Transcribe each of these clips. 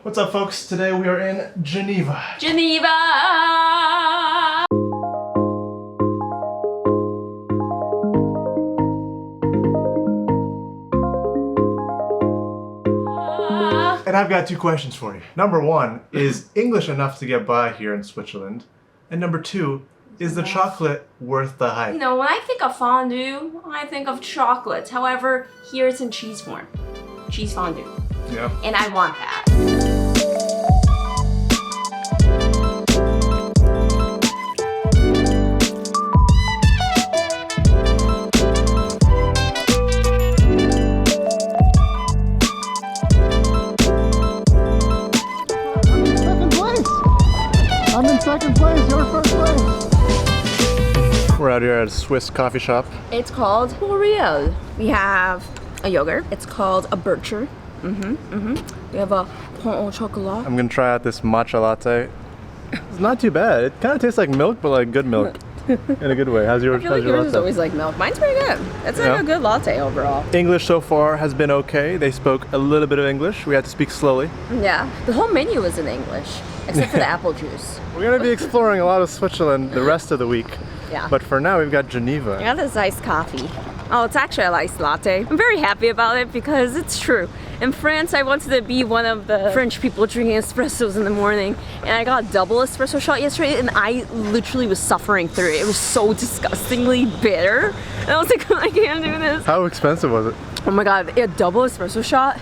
What's up, folks? Today we are in Geneva. Geneva! And I've got two questions for you. Number one, is English enough to get by here in Switzerland? And number two, is the chocolate worth the hype? You know, when I think of fondue, I think of chocolate. However, here it's in cheese form. Cheese fondue. Yeah. And I want that. I'm in second place, you're first place. We're out here at a Swiss coffee shop. It's called L'Oreal. We have a yogurt. It's called a Bircher. We have a pain au chocolat. I'm gonna try out this matcha latte. It's not too bad. It kind of tastes like milk, but like good milk. In a good way. How's your I feel like yours is always like milk. Mine's pretty good. It's like a good latte overall. English so far has been okay. They spoke a little bit of English. We had to speak slowly. Yeah. The whole menu was in English, except for the apple juice. We're gonna be exploring a lot of Switzerland the rest of the week. Yeah. But for now, we've got Geneva. I got this iced coffee. Oh, it's actually an iced latte. I'm very happy about it because it's true. In France, I wanted to be one of the French people drinking espressos in the morning, and I got a double espresso shot yesterday, and I literally was suffering through it. It was so disgustingly bitter. And I was like, I can't do this. How expensive was it? Oh my god, a double espresso shot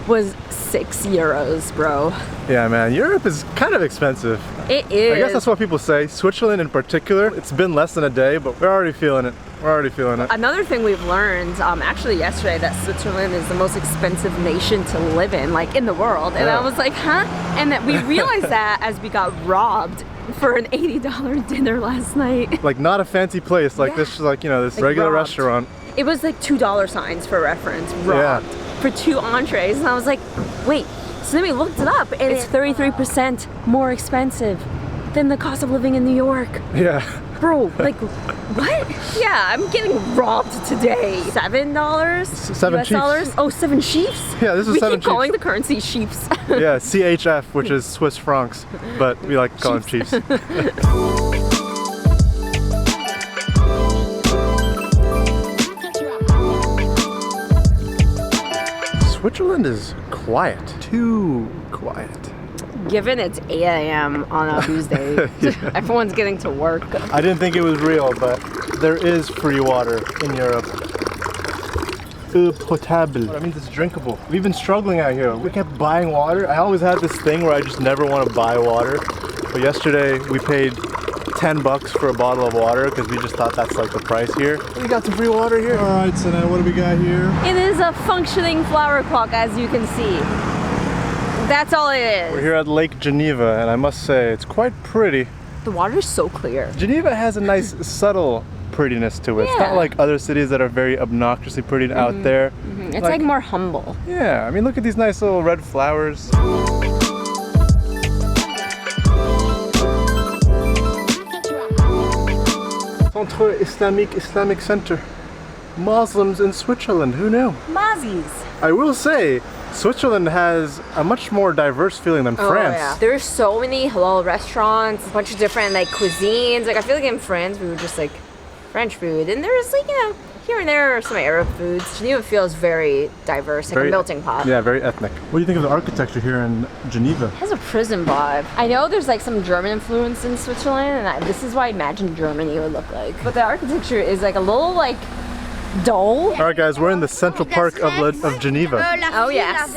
was €6, bro. Yeah, man, Europe is kind of expensive. It is. I guess that's what people say. Switzerland in particular, it's been less than a day, but we're already feeling it. We're already feeling it. Another thing we've learned, actually yesterday, that Switzerland is the most expensive nation to live in, like in the world. And I was like, huh? And that we realized that as we got robbed for an $80 dinner last night. Like not a fancy place, like this, like, you know, this like regular robbed. restaurant. It was like $2 signs for reference, robbed, for 2 entrees. And I was like, wait, so then we looked it up and it's 33% more expensive than the cost of living in New York. Yeah. Bro, like, what? Yeah, I'm getting robbed today. $7? 7 US chiefs. dollars? Oh, 7 chiefs? Yeah, this is 7 chiefs. We keep chiefs. calling the currency chiefs. Yeah, CHF, which is Swiss francs, but we like to call them chiefs. Switzerland is quiet. Too quiet. Given it's 8 a.m. on a Tuesday, everyone's getting to work. I didn't think it was real, but there is free water in Europe. Eau potable. That means it's drinkable. We've been struggling out here. We kept buying water. I always had this thing where I just never want to buy water. But yesterday we paid $10 for a bottle of water because we just thought that's like the price here. We got some free water here. All right, so now what do we got here? It is a functioning flower clock, as you can see. That's all it is. We're here at Lake Geneva, and I must say it's quite pretty. The water is so clear. Geneva has a nice subtle prettiness to it. It's not like other cities that are very obnoxiously pretty out there. It's like more humble. Yeah, I mean, look at these nice little red flowers. Centre Islamic Center. Muslims in Switzerland, who knew? Mozzies. I will say, Switzerland has a much more diverse feeling than France. Yeah. There's so many halal restaurants, a bunch of different like cuisines. Like I feel like in France we were just like French food, and there's like, you know, here and there are some Arab foods. Geneva feels very diverse, like a melting pot. Yeah, very ethnic. What do you think of the architecture here in Geneva? It has a prison vibe. I know there's like some German influence in Switzerland, and this is what I imagine Germany would look like. But the architecture is like a little like dull. All right, guys, we're in the Central Park of Geneva. Oh yes.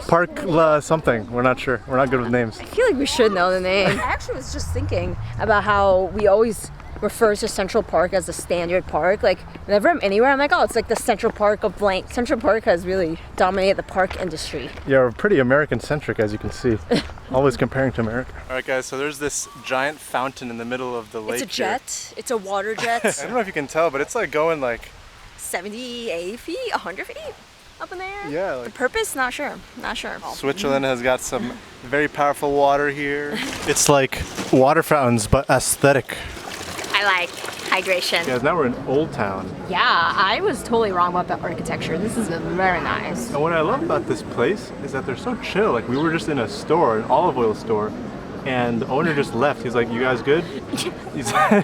Park La something. We're not sure. We're not good with names. I feel like we should know the name. I actually was just thinking about how we always refer to Central Park as the standard park. Like whenever I'm anywhere, I'm like, oh, it's like the Central Park of blank. Central Park has really dominated the park industry. Yeah, we're pretty American-centric, as you can see. Always comparing to America. All right, guys, so there's this giant fountain in the middle of the lake. It's a jet. It's a water jet. I don't know if you can tell, but it's like going like 70, 80 feet, 100 feet up in there. Yeah. The purpose, not sure. Not sure. Switzerland has got some very powerful water here. It's like water fountains, but aesthetic. I hydration. Guys, now we're in Old Town. Yeah, I was totally wrong about the architecture. This is very nice. And what I love about this place is that they're so chill. Like, we were just in a store, an olive oil store, and the owner just left. He's like, "You guys good?"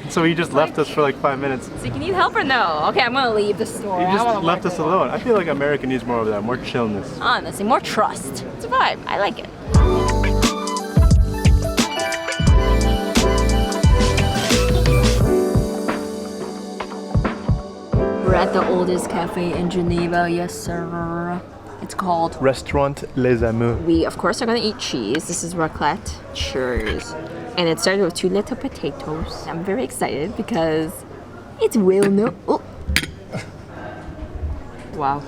So he just left us for like 5 minutes. So you need help or no? Okay, I'm gonna leave the store. He I don't just wanna left work us anymore. alone. I feel like America needs more of that, more chillness. Honestly, more trust. It's a vibe. I like it. We're at the oldest cafe in Geneva, yes sir. It's called Restaurant Les Amours. We, of course, are gonna eat cheese. This is raclette. Cheers. And it started with 2 little potatoes. I'm very excited because it's well known. Oh. Wow.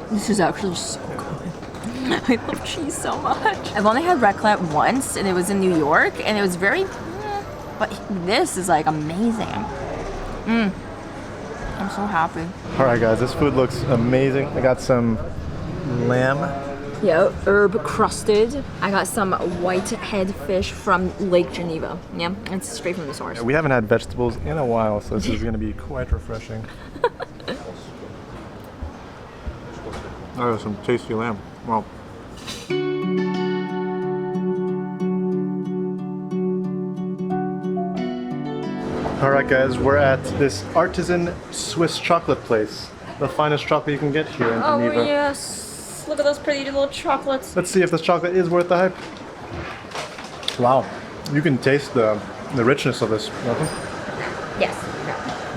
This is actually so good. I love cheese so much. I've only had raclette once, and it was in New York, and it was very, but this is like amazing. I'm so happy. All right, guys, this food looks amazing. I got some lamb. Yeah, herb crusted. I got some whitehead fish from Lake Geneva. Yeah, it's straight from the source. We haven't had vegetables in a while, so this is going to be quite refreshing. Oh, some tasty lamb. Wow. All right, guys, we're at this artisan Swiss chocolate place. The finest chocolate you can get here in Geneva. Oh yes, look at those pretty little chocolates. Let's see if this chocolate is worth the hype. Wow, you can taste the richness of this. Yes.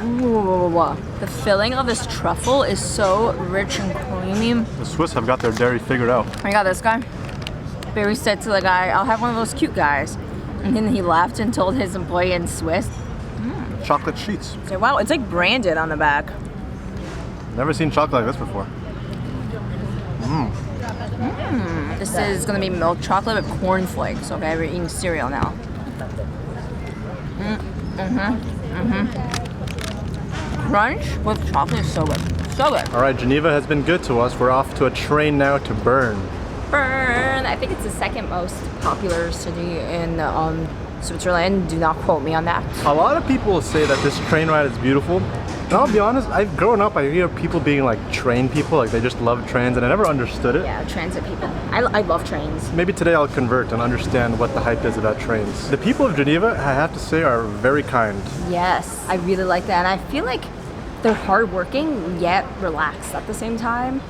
Ooh, the filling of this truffle is so rich and creamy. The Swiss have got their dairy figured out. I got this guy. Barry said to the guy, "I'll have one of those cute guys." And then he laughed and told his employee in Swiss. Chocolate sheets. So, wow, it's like branded on the back. Never seen chocolate like this before. This is gonna be milk chocolate with cornflakes. Okay, we're eating cereal now. Crunch with chocolate is so good. So good. All right, Geneva has been good to us. We're off to a train now to Bern. Bern. I think it's the second most popular city in Switzerland. Do not quote me on that. A lot of people say that this train ride is beautiful. And I'll be honest, I've grown up, I hear people being like train people, like they just love trains, and I never understood it. Yeah, transit people. I love trains. Maybe today I'll convert and understand what the hype is about trains. The people of Geneva, I have to say, are very kind. Yes, I really like that. And I feel like they're hardworking yet relaxed at the same time,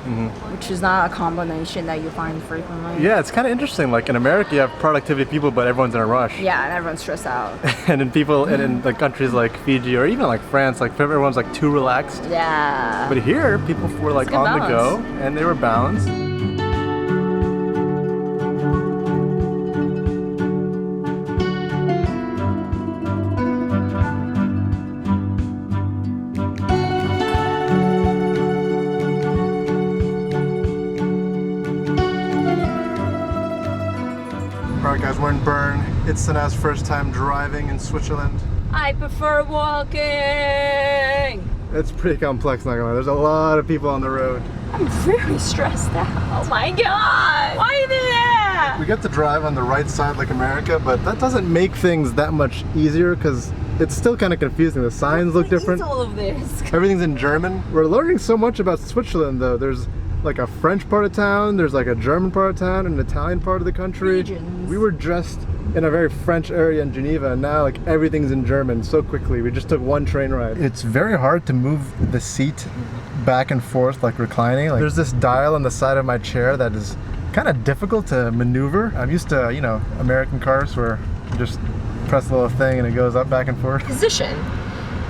which is not a combination that you find frequently. Yeah, it's kind of interesting. Like in America, you have productivity people, but everyone's in a rush. Yeah, and everyone's stressed out. And in like countries like Fiji or even like France, like everyone's like too relaxed. Yeah. But here, people were like on the go, and they were balanced. Alright guys, we're in Bern. It's Sana's first time driving in Switzerland. I prefer walking. It's pretty complex, not gonna lie. There's a lot of people on the road. I'm very stressed out. Oh my god! Why you do that? We get to drive on the right side like America, but that doesn't make things that much easier because it's still kind of confusing. The signs look different. All of this. Everything's in German. We're learning so much about Switzerland though. There's like a French part of town, there's like a German part of town, and an Italian part of the country. Regions. We were just in a very French area in Geneva, and now like everything's in German so quickly. We just took one train ride. It's very hard to move the seat back and forth like reclining. Like, there's this dial on the side of my chair that is kind of difficult to maneuver. I'm used to, you know, American cars where you just press a little thing and it goes up back and forth. Position.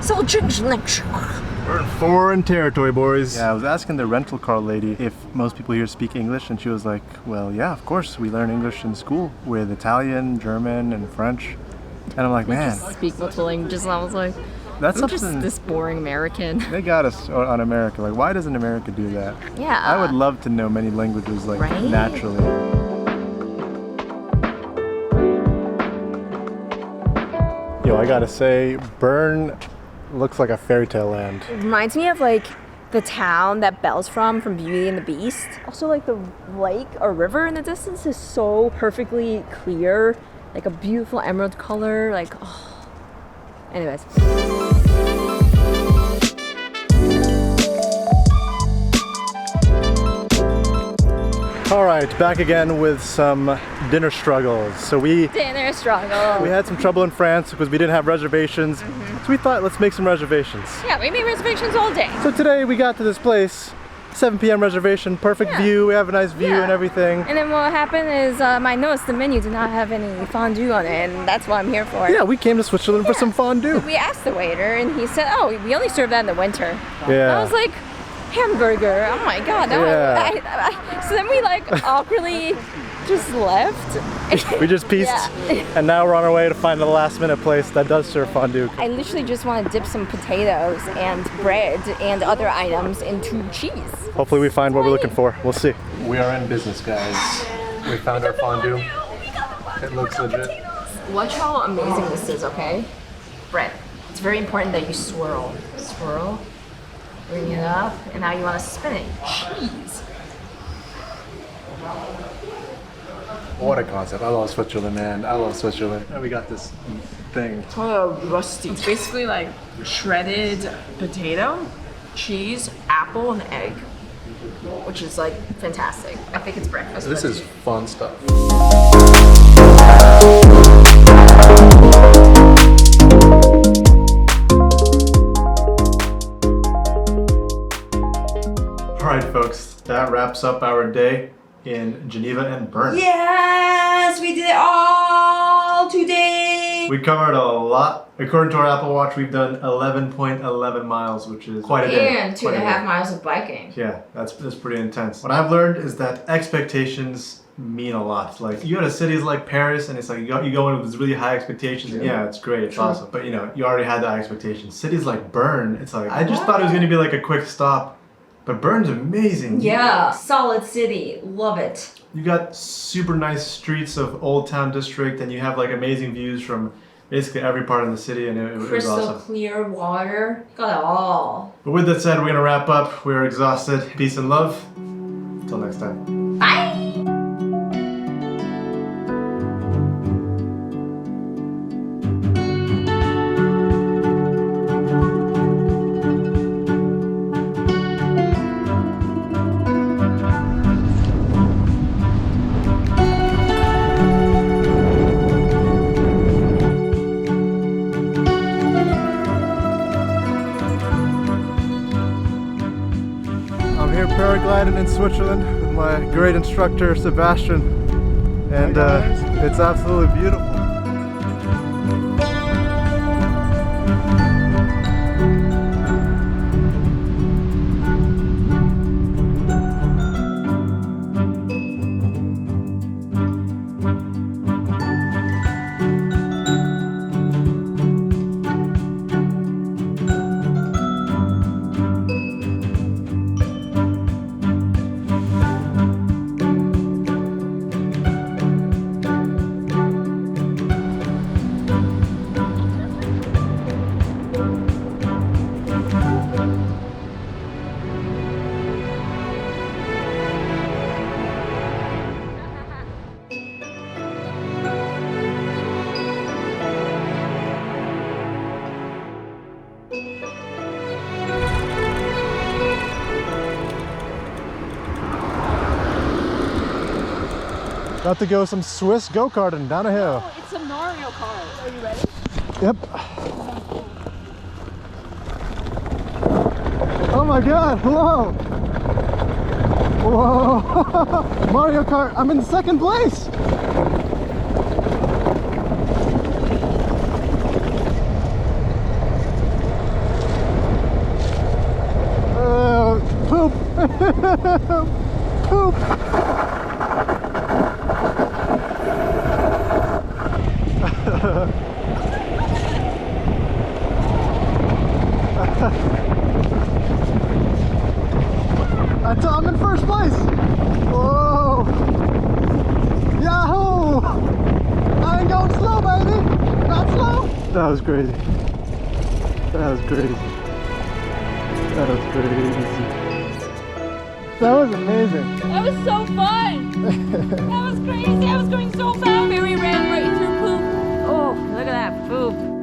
So We're in foreign territory, boys. Yeah, I was asking the rental car lady if most people here speak English, and she was like, well, yeah, of course, we learn English in school with Italian, German, and French. And I'm like, man. Just speak multiple languages, and I was like, that's I'm something. just this boring American. They got us on America. Like, why doesn't America do that? Yeah. I would love to know many languages, like, Right? naturally. Yo, I gotta say, Bern looks like a fairy tale land. It reminds me of like the town that Belle's from Beauty and the Beast. Also like the lake or river in the distance is so perfectly clear like a beautiful emerald color. Like, oh. Anyways. All right, back again with some dinner struggles. So we had some trouble in France because we didn't have reservations. So we thought, let's make some reservations. Yeah, we made reservations all day. So today we got to this place, 7 p.m. reservation, perfect view. We have a nice view and everything. And then what happened is I noticed the menu did not have any fondue on it, and that's what I'm here for. Yeah, we came to Switzerland for some fondue. We asked the waiter, and he said, "Oh, we only serve that in the winter." Yeah. I was like, hamburger, oh my god. No, so then we like awkwardly just left. We just pieced, and now we're on our way to find a last minute place that does serve fondue. I literally just want to dip some potatoes and bread and other items into cheese. Hopefully we find what we're looking for. We'll see. We are in business, guys. We found our fondue. It looks legit. Watch how amazing this is, okay? Bread. It's very important that you swirl. Swirl. Bring it up, and now you want to spin it. Cheese. What a concept. I love Switzerland, man. I love Switzerland. And we got this thing. Oh, rusty. It's basically like shredded potato, cheese, apple, and egg, which is like fantastic. I think it's breakfast. This is fun stuff. Alright folks, that wraps up our day in Geneva and Bern. Yes, we did it all today. We covered a lot. According to our Apple Watch, we've done 11.11 miles, which is quite a day. And 2.5 miles of biking. Yeah, that's pretty intense. What I've learned is that expectations mean a lot. Like, you go to cities like Paris and it's like you go in with really high expectations and yeah, it's great, it's awesome. But you know, you already had that expectation. Cities like Bern, it's like, I just thought it was gonna be like a quick stop. But Bern's amazing. Yeah, solid city, love it. You got super nice streets of Old Town District and you have like amazing views from basically every part of the city and it was awesome. Crystal clear water, got it all. But with that said, we're gonna wrap up. We're exhausted. Peace and love. Until next time. Bye! Paragliding in Switzerland with my great instructor Sebastian, and it's absolutely beautiful. About to go some Swiss go-karting down a hill. Oh, it's a Mario Kart. Are you ready? Yep. Oh my god, whoa! Whoa! Mario Kart, I'm in second place! Poop! Poop! I'm in first place! Whoa! Yahoo! I ain't going slow, baby! Not slow! That was crazy. That was crazy. That was crazy. That was amazing. That was so fun! That was crazy! I was going so fast! We ran right through have poop.